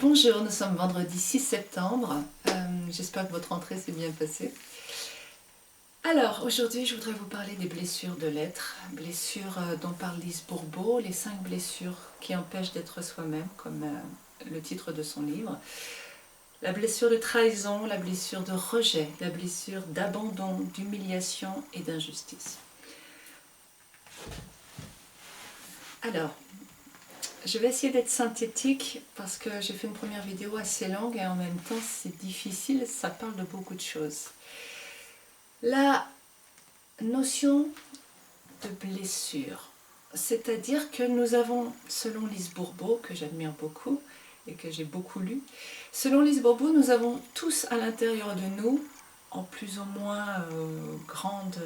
Bonjour, nous sommes vendredi 6 septembre. J'espère que votre rentrée s'est bien passée. Alors, aujourd'hui, je voudrais vous parler des blessures de l'être, blessures dont parle Lise Bourbeau, les 5 blessures qui empêchent d'être soi-même, comme le titre de son livre. La blessure de trahison, la blessure de rejet, la blessure d'abandon, d'humiliation et d'injustice. Alors, je vais essayer d'être synthétique parce que j'ai fait une première vidéo assez longue et en même temps c'est difficile, ça parle de beaucoup de choses. La notion de blessure, c'est-à-dire que nous avons, selon Lise Bourbeau, que j'admire beaucoup et que j'ai beaucoup lu, selon Lise Bourbeau, nous avons tous à l'intérieur de nous, en plus ou moins grande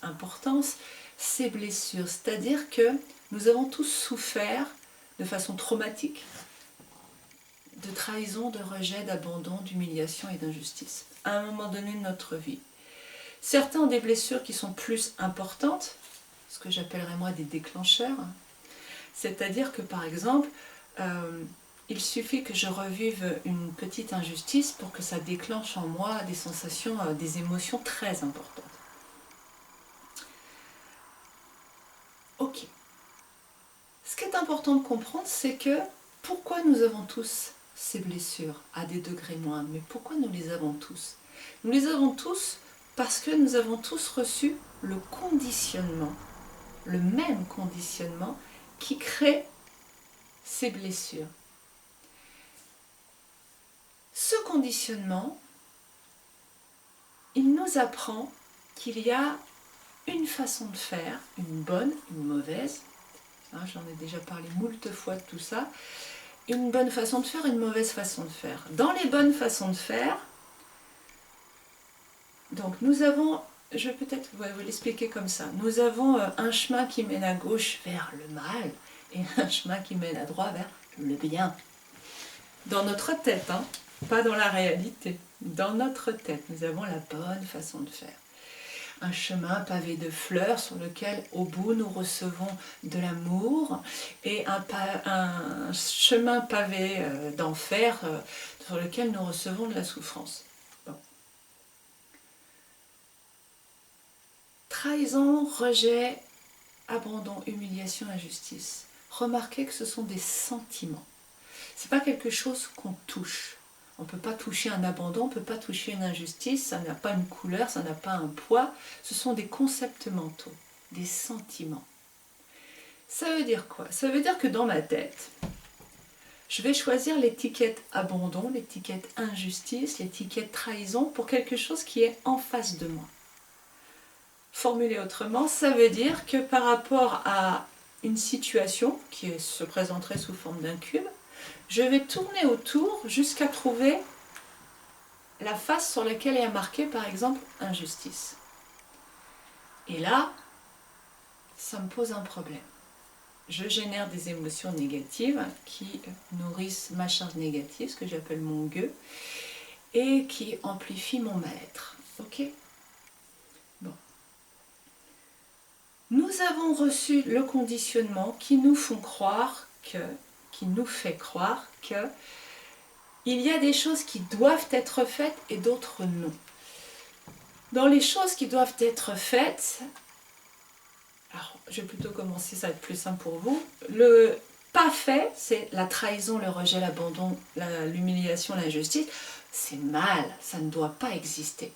importance, ces blessures, c'est-à-dire que nous avons tous souffert de façon traumatique de trahison, de rejet, d'abandon, d'humiliation et d'injustice à un moment donné de notre vie. Certains ont des blessures qui sont plus importantes, ce que j'appellerais moi des déclencheurs, c'est-à-dire que par exemple, il suffit que je revive une petite injustice pour que ça déclenche en moi des sensations, des émotions très importantes. Ok. Ce qui est important de comprendre, c'est que pourquoi nous avons tous ces blessures à des degrés moindres, mais pourquoi nous les avons tous? Nous les avons tous parce que nous avons tous reçu le conditionnement, le même conditionnement qui crée ces blessures. Ce conditionnement, il nous apprend qu'il y a une façon de faire, une bonne, une mauvaise. J'en ai déjà parlé moult fois de tout ça. Une bonne façon de faire, une mauvaise façon de faire. Dans les bonnes façons de faire, donc nous avons, je vais peut-être vous l'expliquer comme ça, nous avons un chemin qui mène à gauche vers le mal et un chemin qui mène à droite vers le bien. Dans notre tête, hein, pas dans la réalité, dans notre tête, nous avons la bonne façon de faire. Un chemin pavé de fleurs sur lequel au bout nous recevons de l'amour et un chemin pavé d'enfer sur lequel nous recevons de la souffrance. Bon. Trahison, rejet, abandon, humiliation, injustice. Remarquez que ce sont des sentiments. Ce n'est pas quelque chose qu'on touche. On ne peut pas toucher un abandon, on ne peut pas toucher une injustice, ça n'a pas une couleur, ça n'a pas un poids. Ce sont des concepts mentaux, des sentiments. Ça veut dire quoi? Ça veut dire que dans ma tête, je vais choisir l'étiquette abandon, l'étiquette injustice, l'étiquette trahison pour quelque chose qui est en face de moi. Formulé autrement, ça veut dire que par rapport à une situation qui se présenterait sous forme d'un cube, je vais tourner autour jusqu'à trouver la face sur laquelle est marqué par exemple injustice. Et là, ça me pose un problème. Je génère des émotions négatives qui nourrissent ma charge négative, ce que j'appelle mon gueux, et qui amplifient mon mal-être. Ok? Bon. Nous avons reçu le conditionnement qui nous fait croire que il y a des choses qui doivent être faites et d'autres non. Dans les choses qui doivent être faites, alors je vais plutôt commencer, ça va être plus simple pour vous. Le pas fait, c'est la trahison, le rejet, l'abandon, l'humiliation, l'injustice. C'est mal, ça ne doit pas exister.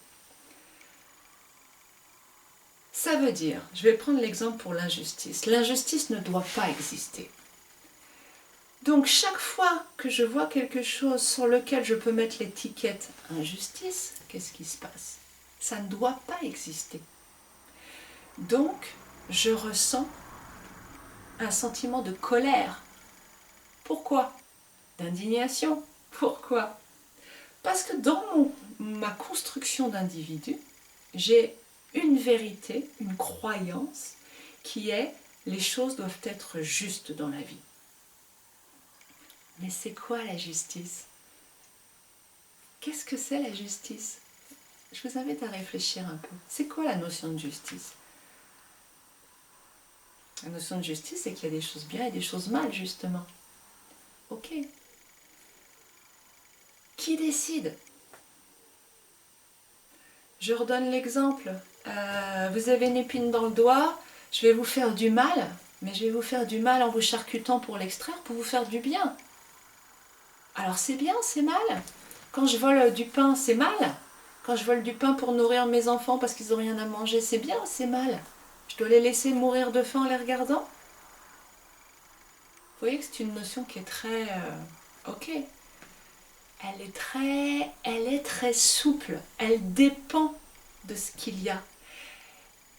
Ça veut dire, je vais prendre l'exemple pour l'injustice. L'injustice ne doit pas exister. Donc chaque fois que je vois quelque chose sur lequel je peux mettre l'étiquette injustice, qu'est-ce qui se passe? Ça ne doit pas exister. Donc je ressens un sentiment de colère. Pourquoi? D'indignation. Pourquoi? Parce que dans ma construction d'individu, j'ai une vérité, une croyance qui est les choses doivent être justes dans la vie. Mais c'est quoi la justice? Qu'est-ce que c'est la justice? Je vous invite à réfléchir un peu. C'est quoi la notion de justice? La notion de justice, c'est qu'il y a des choses bien et des choses mal, justement. Ok. qui décide? Je redonne l'exemple. Vous avez une épine dans le doigt, je vais vous faire du mal, mais je vais vous faire du mal en vous charcutant pour l'extraire, pour vous faire du bien. Alors c'est bien, c'est mal. Quand je vole du pain, c'est mal. Quand je vole du pain pour nourrir mes enfants parce qu'ils n'ont rien à manger, c'est bien ou c'est mal? Je dois les laisser mourir de faim en les regardant? Vous voyez que c'est une notion qui est très... ok. Elle est très souple. Elle dépend de ce qu'il y a.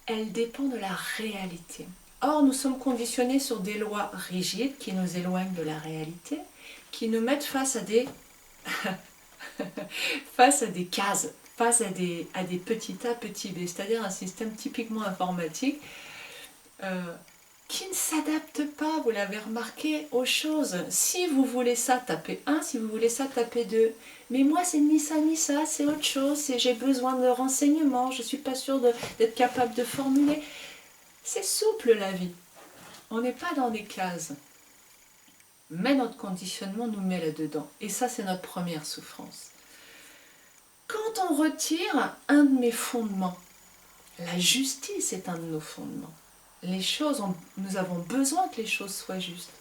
Elle dépend de la réalité. Or, nous sommes conditionnés sur des lois rigides qui nous éloignent de la réalité, qui nous mettent face à des face à des cases, face à des petits A, petits B, c'est-à-dire un système typiquement informatique qui ne s'adapte pas, vous l'avez remarqué, aux choses. Si vous voulez ça, tapez 1, si vous voulez ça, tapez 2. Mais moi, c'est ni ça, c'est autre chose, j'ai besoin de renseignements, je ne suis pas sûre d'être capable de formuler. C'est souple la vie. On n'est pas dans des cases. Mais notre conditionnement nous met là-dedans. Et ça, c'est notre première souffrance. Quand on retire un de mes fondements, la justice est un de nos fondements. Les choses, nous avons besoin que les choses soient justes.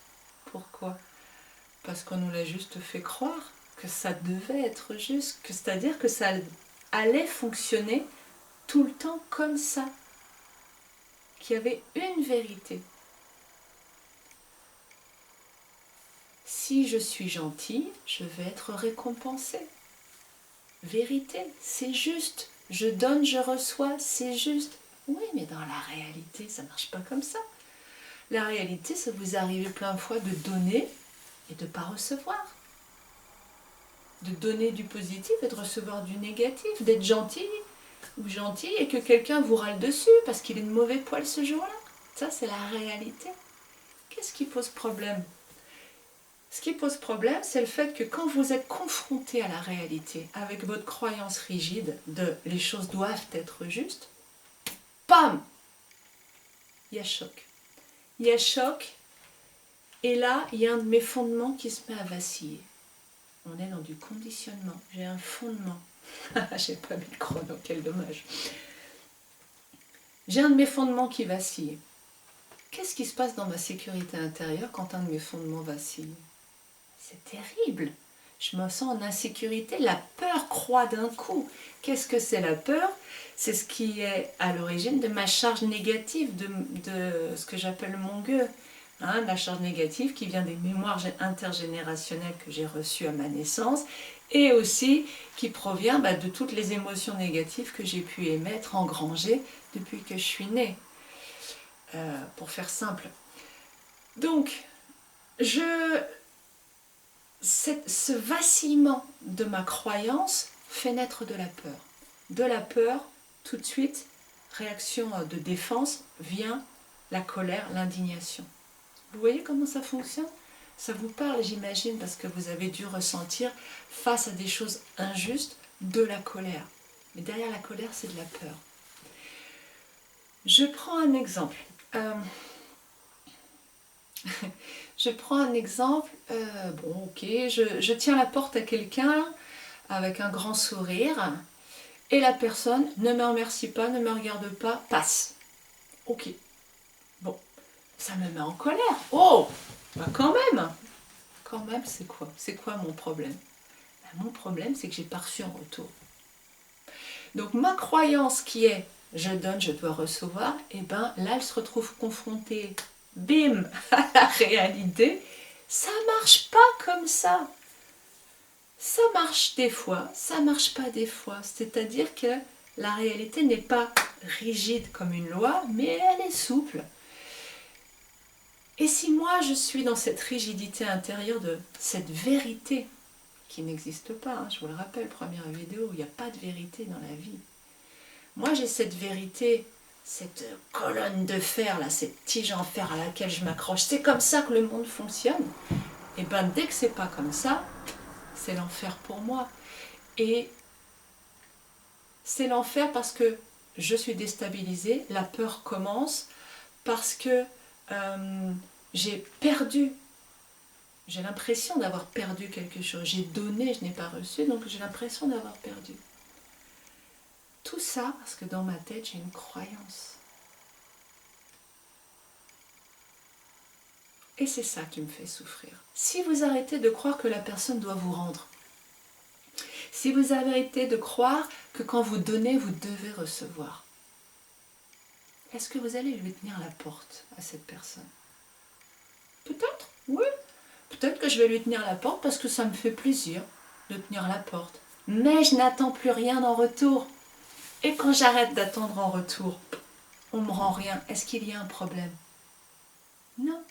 Pourquoi? Parce qu'on nous l'a juste fait croire que ça devait être juste, c'est-à-dire que ça allait fonctionner tout le temps comme ça, qu'il y avait une vérité. Si je suis gentil, je vais être récompensé. Vérité, c'est juste. Je donne, je reçois, c'est juste. Oui, mais dans la réalité, ça ne marche pas comme ça. La réalité, ça vous arrive plein de fois de donner et de ne pas recevoir. De donner du positif et de recevoir du négatif. D'être gentil ou gentil et que quelqu'un vous râle dessus parce qu'il est de mauvais poil ce jour-là. Ça, c'est la réalité. Qu'est-ce qui pose problème? Ce qui pose problème, c'est le fait que quand vous êtes confronté à la réalité, avec votre croyance rigide de les choses doivent être justes, pam, il y a choc. Il y a choc, et là, il y a un de mes fondements qui se met à vaciller. On est dans du conditionnement. J'ai un fondement. J'ai pas mis le chrono, quel dommage. J'ai un de mes fondements qui vacille. Qu'est-ce qui se passe dans ma sécurité intérieure quand un de mes fondements vacille? C'est terrible. Je me sens en insécurité. La peur croît d'un coup. Qu'est-ce que c'est la peur? C'est ce qui est à l'origine de ma charge négative, de ce que j'appelle mon gueux. Hein, la charge négative qui vient des mémoires intergénérationnelles que j'ai reçues à ma naissance et aussi qui provient de toutes les émotions négatives que j'ai pu émettre, engranger depuis que je suis née. Pour faire simple. Donc, ce vacillement de ma croyance fait naître de la peur. De la peur, tout de suite, réaction de défense, vient la colère, l'indignation. Vous voyez comment ça fonctionne? Ça vous parle, j'imagine, parce que vous avez dû ressentir, face à des choses injustes, de la colère. Mais derrière la colère, c'est de la peur. Je prends un exemple. Je prends un exemple, bon ok, je tiens la porte à quelqu'un avec un grand sourire et la personne ne me remercie pas, ne me regarde pas, passe. Ok, bon, ça me met en colère. Oh, quand même, c'est quoi? C'est quoi mon problème? Mon problème, c'est que j'ai pas reçu en retour. Donc ma croyance qui est je donne, je dois recevoir, et bien là elle se retrouve confrontée, bim, à la réalité. Ça marche pas comme ça. Ça marche des fois, ça marche pas des fois. C'est-à-dire que la réalité n'est pas rigide comme une loi, mais elle est souple. Et si moi je suis dans cette rigidité intérieure de cette vérité qui n'existe pas, hein, je vous le rappelle, première vidéo, il n'y a pas de vérité dans la vie. Moi j'ai cette vérité, cette colonne de fer, là, cette tige en fer à laquelle je m'accroche, c'est comme ça que le monde fonctionne. Et bien dès que c'est pas comme ça, c'est l'enfer pour moi. Et c'est l'enfer parce que je suis déstabilisée, la peur commence, parce que j'ai perdu J'ai l'impression d'avoir perdu quelque chose. J'ai donné, je n'ai pas reçu, donc j'ai l'impression d'avoir perdu. Tout ça parce que dans ma tête, j'ai une croyance. Et c'est ça qui me fait souffrir. Si vous arrêtez de croire que la personne doit vous rendre, si vous arrêtez de croire que quand vous donnez, vous devez recevoir, est-ce que vous allez lui tenir la porte à cette personne? Peut-être, oui. Peut-être que je vais lui tenir la porte parce que ça me fait plaisir de tenir la porte. Mais je n'attends plus rien en retour. Et quand j'arrête d'attendre en retour, on ne me rend rien. Est-ce qu'il y a un problème? Non.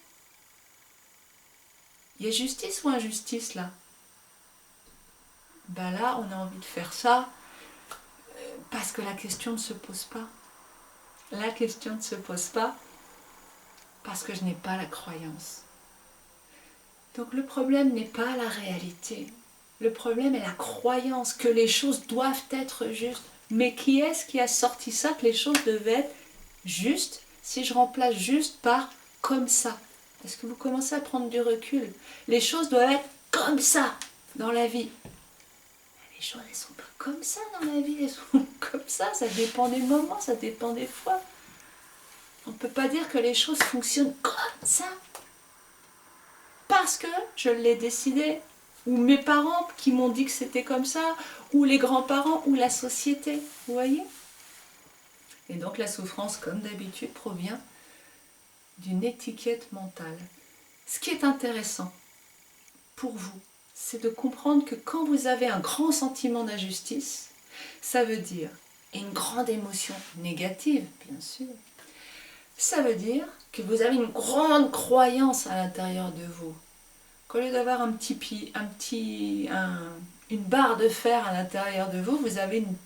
Il y a justice ou injustice là? Ben là, on a envie de faire ça parce que la question ne se pose pas. La question ne se pose pas parce que je n'ai pas la croyance. Donc le problème n'est pas la réalité. Le problème est la croyance que les choses doivent être justes. Mais qui est-ce qui a sorti ça, que les choses devaient être justes, si je remplace juste par comme ça? Est-ce que vous commencez à prendre du recul? Les choses doivent être comme ça dans la vie. Les choses, elles ne sont pas comme ça dans la vie, elles sont comme ça dépend des moments, ça dépend des fois. On ne peut pas dire que les choses fonctionnent comme ça. Parce que je l'ai décidé, ou mes parents qui m'ont dit que c'était comme ça, ou les grands-parents, ou la société, vous voyez? Et donc la souffrance, comme d'habitude, provient d'une étiquette mentale. Ce qui est intéressant pour vous, c'est de comprendre que quand vous avez un grand sentiment d'injustice, ça veut dire, et une grande émotion négative, bien sûr, ça veut dire que vous avez une grande croyance à l'intérieur de vous. Qu'au lieu d'avoir une barre de fer à l'intérieur de vous, vous avez une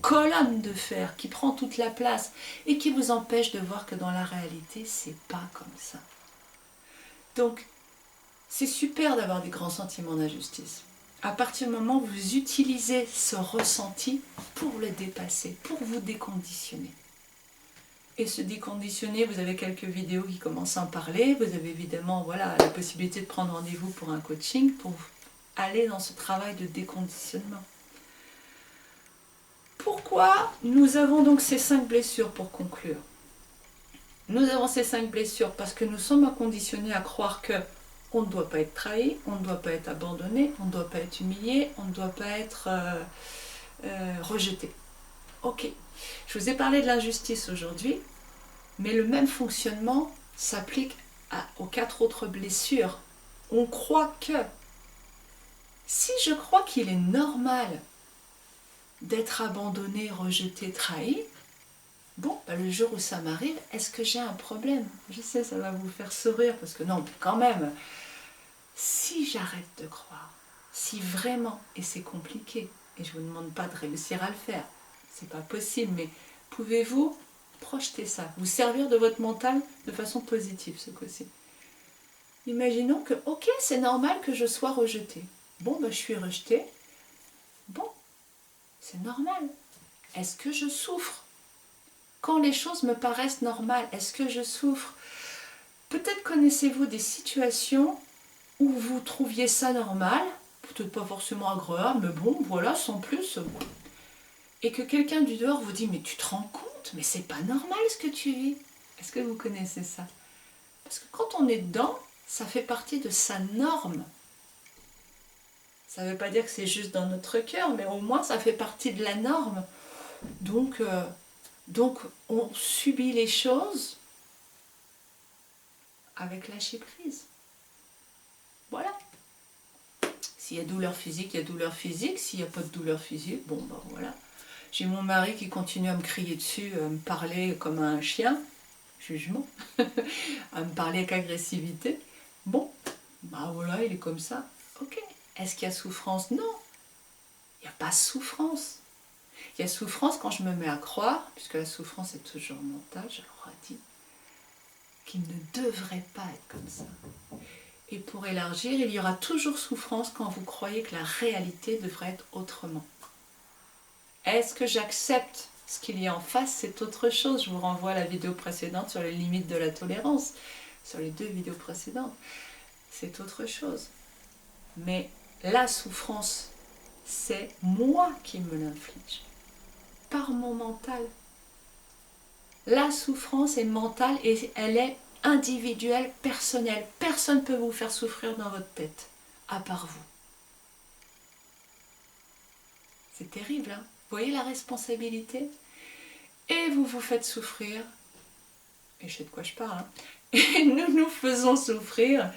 colonne de fer qui prend toute la place et qui vous empêche de voir que dans la réalité, c'est pas comme ça. Donc, c'est super d'avoir des grands sentiments d'injustice. À partir du moment où vous utilisez ce ressenti pour le dépasser, pour vous déconditionner. Et se déconditionner, vous avez quelques vidéos qui commencent à en parler. Vous avez évidemment la possibilité de prendre rendez-vous pour un coaching, pour aller dans ce travail de déconditionnement. Pourquoi nous avons donc ces 5 blessures pour conclure? Nous avons ces 5 blessures parce que nous sommes conditionnés à croire que on ne doit pas être trahi, on ne doit pas être abandonné, on ne doit pas être humilié, on ne doit pas être rejeté. Ok, je vous ai parlé de l'injustice aujourd'hui, mais le même fonctionnement s'applique aux 4 autres blessures. On croit que, si je crois qu'il est normal d'être abandonné, rejeté, trahi, le jour où ça m'arrive, est-ce que j'ai un problème? Je sais, ça va vous faire sourire, parce que non, mais quand même, si j'arrête de croire, si vraiment, et c'est compliqué, et je ne vous demande pas de réussir à le faire, c'est pas possible, mais pouvez-vous projeter ça, vous servir de votre mental de façon positive ce coup-ci? Imaginons que, ok, c'est normal que je sois rejetée. Je suis rejetée. C'est normal. Est-ce que je souffre? Quand les choses me paraissent normales, est-ce que je souffre? Peut-être connaissez-vous des situations où vous trouviez ça normal, peut-être pas forcément agréable, mais sans plus. Et que quelqu'un du dehors vous dit, mais tu te rends compte, mais c'est pas normal ce que tu vis. Est-ce que vous connaissez ça? Parce que quand on est dedans, ça fait partie de sa norme. Ça ne veut pas dire que c'est juste dans notre cœur, mais au moins ça fait partie de la norme. Donc on subit les choses avec lâcher prise. Voilà. S'il y a douleur physique, il y a douleur physique. S'il n'y a pas de douleur physique, voilà. J'ai mon mari qui continue à me crier dessus, à me parler comme un chien, jugement, à me parler avec agressivité. Il est comme ça. Ok. Est-ce qu'il y a souffrance? Non. Il n'y a pas souffrance. Il y a souffrance quand je me mets à croire, puisque la souffrance est toujours mentale, je le redis, qu'il ne devrait pas être comme ça. Et pour élargir, il y aura toujours souffrance quand vous croyez que la réalité devrait être autrement. Est-ce que j'accepte ce qu'il y a en face? C'est autre chose. Je vous renvoie à la vidéo précédente sur les limites de la tolérance, sur les 2 vidéos précédentes. c'est autre chose. Mais la souffrance, c'est moi qui me l'inflige, par mon mental. La souffrance est mentale et elle est individuelle, personnelle. Personne ne peut vous faire souffrir dans votre tête, à part vous. C'est terrible, hein? Vous voyez la responsabilité? Et vous vous faites souffrir, et je sais de quoi je parle, hein? Et nous nous faisons souffrir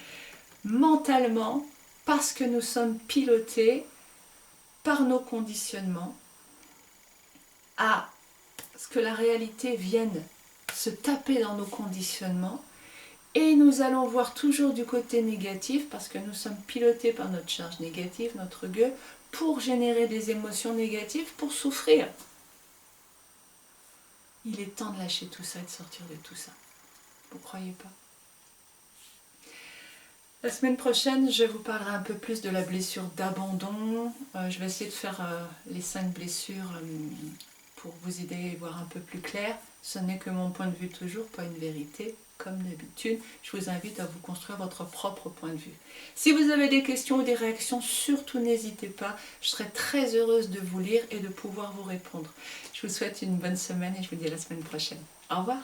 mentalement parce que nous sommes pilotés par nos conditionnements à ce que la réalité vienne se taper dans nos conditionnements et nous allons voir toujours du côté négatif parce que nous sommes pilotés par notre charge négative, notre gueule, pour générer des émotions négatives, pour souffrir. Il est temps de lâcher tout ça et de sortir de tout ça. Vous ne croyez pas? La semaine prochaine, je vous parlerai un peu plus de la blessure d'abandon. Je vais essayer de faire les 5 blessures pour vous aider à y voir un peu plus clair. Ce n'est que mon point de vue toujours, pas une vérité, comme d'habitude. Je vous invite à vous construire votre propre point de vue. Si vous avez des questions ou des réactions, surtout n'hésitez pas. Je serai très heureuse de vous lire et de pouvoir vous répondre. Je vous souhaite une bonne semaine et je vous dis à la semaine prochaine. Au revoir.